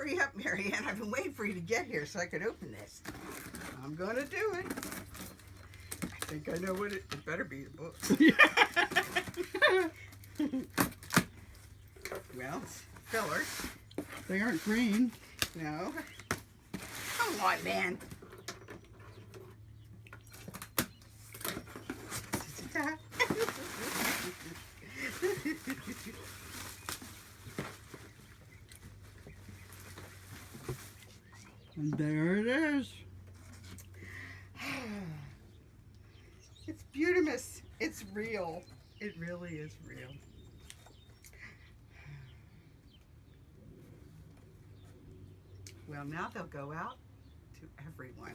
hurry up, Marianne. I've been waiting for you to get here so I could open this. I'm going to do it. I think I know what it better be the book. Well, it's fillers. They aren't green. No. Come on, man. And there it is. It's beautimous. It's real. It really is real. Well, now they'll go out to everyone.